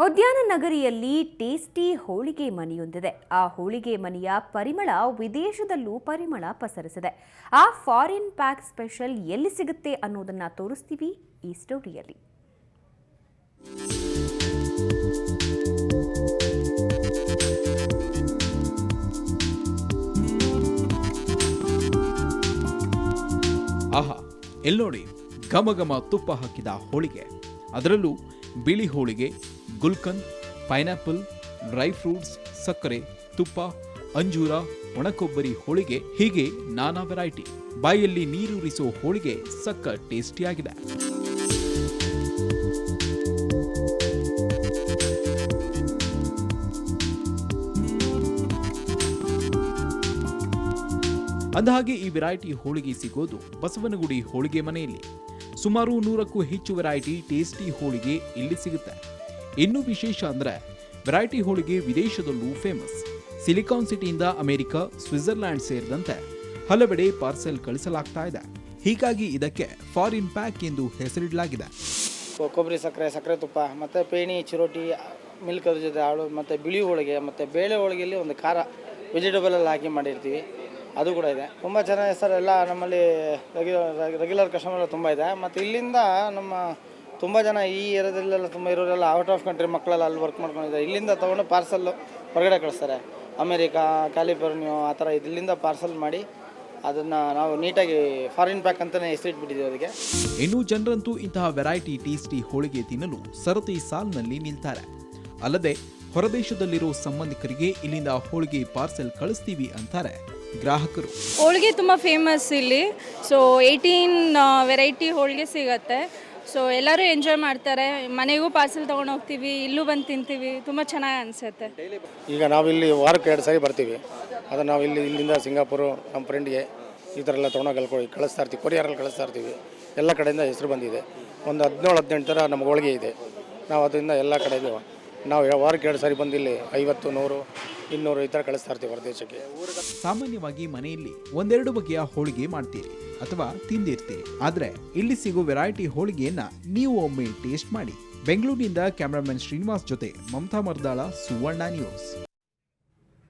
ಉದ್ಯಾನ ನಗರಿಯಲ್ಲಿ ಟೇಸ್ಟಿ ಹೋಳಿಗೆ ಮನೆಯೊಂದಿದೆ. ಆ ಹೋಳಿಗೆ ಮನೆಯ ಪರಿಮಳ ವಿದೇಶದಲ್ಲೂ ಪರಿಮಳ ಪಸರಿಸಿದೆ. ಆ ಫಾರಿನ್ ಪ್ಯಾಕ್ ಸ್ಪೆಷಲ್ ಎಲ್ಲಿ ಸಿಗುತ್ತೆ ಅನ್ನೋದನ್ನ ತೋರಿಸ್ತೀವಿ ಈ ಸ್ಟೋರಿಯಲ್ಲಿ. ಆಹಾ, ಎಲ್ಲೋಡಿ ಘಮ ಘಮ ತುಪ್ಪ ಹಾಕಿದ ಹೋಳಿಗೆ, ಅದರಲ್ಲೂ ಬಿಳಿ ಹೋಳಿಗೆ, ಗುಲ್ಕಂದ್, ಪೈನಾಪಲ್, ಡ್ರೈ ಫ್ರೂಟ್ಸ್, ಸಕ್ಕರೆ, ತುಪ್ಪ, ಅಂಜೂರ, ಒಣಕೊಬ್ಬರಿ ಹೋಳಿಗೆ, ಹೀಗೆ ನಾನಾ ವೆರೈಟಿ. ಬಾಯಲ್ಲಿ ನೀರೂರಿಸೋ ಹೋಳಿಗೆ ಸಕ್ಕ ಟೇಸ್ಟಿಯಾಗಿದೆ. ಅಂದಹಾಗೆ ಈ ವೆರೈಟಿ ಹೋಳಿಗೆ ಸಿಗೋದು ಬಸವನಗುಡಿ ಹೋಳಿಗೆ ಮನೆಯಲ್ಲಿ. ಸುಮಾರು 100ಕ್ಕೂ ಹೆಚ್ಚು ವೆರೈಟಿ ಟೇಸ್ಟಿ ಹೋಳಿಗೆ ಇಲ್ಲಿ ಸಿಗುತ್ತೆ. ಇನ್ನೂ ವಿಶೇಷ ಅಂದ್ರೆ ವೆರೈಟಿ ಹೋಳಿಗೆ ವಿದೇಶದಲ್ಲೂ ಫೇಮಸ್. ಸಿಲಿಕಾನ್ ಸಿಟಿಯಿಂದ ಅಮೆರಿಕ, ಸ್ವಿಟ್ಜರ್ಲ್ಯಾಂಡ್ ಸೇರಿದಂತೆ ಹಲವೆಡೆ ಪಾರ್ಸೆಲ್ ಕಳಿಸಲಾಗ್ತಾ ಇದೆ. ಹೀಗಾಗಿ ಇದಕ್ಕೆ ಫಾರಿನ್ ಪ್ಯಾಕ್ ಎಂದು ಹೆಸರಿಡಲಾಗಿದೆ. ಕೊಬ್ಬರಿ ಸಕ್ಕರೆ ತುಪ್ಪ ಮತ್ತು ಪೇಣಿ, ಚಿರೋಟಿ, ಮಿಲ್ಕ್ ಅದ್ರ ಜೊತೆ ಹಾಳು ಮತ್ತು ಬಿಳಿ ಹೋಳಿಗೆ ಮತ್ತು ಬೇಳೆ ಹೋಳಿಗೆಯಲ್ಲಿ ಒಂದು ಖಾರ ವೆಜಿಟೇಬಲಲ್ಲಿ ಹಾಕಿ ಮಾಡಿರ್ತೀವಿ, ಅದು ಕೂಡ ಇದೆ. ತುಂಬ ಚೆನ್ನಾಗಿದೆ ಸರ್. ಎಲ್ಲ ನಮ್ಮಲ್ಲಿ ರೆಗ್ಯುಲರ್ ಕಸ್ಟಮರ್ ತುಂಬ ಇದೆ. ಮತ್ತು ಇಲ್ಲಿಂದ ನಮ್ಮ ತುಂಬ ಜನ ಈ ಏರಿಯಾದಲ್ಲೆಲ್ಲ ತುಂಬ ಇರೋರೆಲ್ಲ ಔಟ್ ಆಫ್ ಕಂಟ್ರಿ ಮಕ್ಕಳೆಲ್ಲ ಅಲ್ಲಿ ವರ್ಕ್ ಮಾಡ್ಕೊಂಡಿದ್ದಾರೆ. ಇಲ್ಲಿಂದ ತೊಗೊಂಡು ಪಾರ್ಸಲ್ಲು ಹೊರಗಡೆ ಕಳಿಸ್ತಾರೆ. ಅಮೇರಿಕಾ, ಕ್ಯಾಲಿಫೋರ್ನಿಯಾ ಆ ಥರ ಇಲ್ಲಿಂದ ಪಾರ್ಸಲ್ ಮಾಡಿ ಅದನ್ನು ನಾವು ನೀಟಾಗಿ ಫಾರಿನ್ ಪ್ಯಾಕ್ ಅಂತಲೇ ಹೆಸರಿಟ್ಬಿಟ್ಟಿದ್ದೀವಿ ಅದಕ್ಕೆ. ಇನ್ನೂ ಜನರಂತೂ ಇಂತಹ ವೆರೈಟಿ ಟೇಸ್ಟಿ ಹೋಳಿಗೆ ತಿನ್ನಲು ಸರತಿ ಸಾಲಿನಲ್ಲಿ ನಿಲ್ತಾರೆ. ಅಲ್ಲದೆ ಹೊರದೇಶದಲ್ಲಿರೋ ಸಂಬಂಧಿಕರಿಗೆ ಇಲ್ಲಿಂದ ಹೋಳಿಗೆ ಪಾರ್ಸೆಲ್ ಕಳಿಸ್ತೀವಿ ಅಂತಾರೆ ಗ್ರಾಹಕರು. ಹೋಳಿಗೆ ತುಂಬ ಫೇಮಸ್ ಇಲ್ಲಿ. ಸೊ 18 ವೆರೈಟಿ ಹೋಳಿಗೆ ಸಿಗತ್ತೆ. ಸೊ ಎಲ್ಲರೂ ಎಂಜಾಯ್ ಮಾಡ್ತಾರೆ. ಮನೆಗೂ ಪಾರ್ಸೆಲ್ ತೊಗೊಂಡು ಹೋಗ್ತೀವಿ, ಇಲ್ಲೂ ಬಂದು ತಿಂತೀವಿ. ತುಂಬ ಚೆನ್ನಾಗಿ ಅನಿಸುತ್ತೆ. ಈಗ ನಾವಿಲ್ಲಿ ವಾರಕ್ಕೆ 2 ಸಾರಿ ಬರ್ತೀವಿ. ಅದನ್ನು ನಾವು ಇಲ್ಲಿಂದ ಸಿಂಗಾಪುರು ನಮ್ಮ ಫ್ರೆಂಡ್ಗೆ ಈ ಥರ ಎಲ್ಲ ತೊಗೊಂಡೋಗಿ ಕಳಿಸ್ತಾ ಇರ್ತೀವಿ. ಕೊರಿಯರಲ್ಲಿ ಕಳಿಸ್ತಾ ಇರ್ತೀವಿ. ಎಲ್ಲ ಕಡೆಯಿಂದ ಹೆಸರು ಬಂದಿದೆ. ಒಂದು 17-18 ಥರ ನಮ್ಗೆ ಹೋಳಿಗೆ ಇದೆ. ನಾವು ಅದರಿಂದ ಎಲ್ಲ ಕಡೆಗೂ ನಾವು ವಾರಕ್ಕೆ 2 ಸಾರಿ ಬಂದು ಇಲ್ಲಿ 50, 100, 200 ಈ ಥರ ಕಳಿಸ್ತಾ ಇರ್ತೀವಿ ಹೊರದೇಶಕ್ಕೆ. ಸಾಮಾನ್ಯವಾಗಿ ಮನೆಯಲ್ಲಿ ಒಂದೆರಡು ಬಗೆಯ ಹೋಳಿಗೆ ಮಾಡ್ತೀರಿ ಅಥವಾ ತಿಂದಿರ್ತೀರಿ. ಆದ್ರೆ ಇಲ್ಲಿ ಸಿಗೋ ವೆರೈಟಿ ಹೋಳಿಗೆಯನ್ನ ನೀವು ಒಮ್ಮೆ ಟೇಸ್ಟ್ ಮಾಡಿ. ಬೆಂಗಳೂರಿನಿಂದ ಕ್ಯಾಮರಾಮನ್ ಶ್ರೀನಿವಾಸ್ ಜೊತೆ ಮಮತಾ ಮರ್ದಾಳ, ಸುವರ್ಣ ನ್ಯೂಸ್.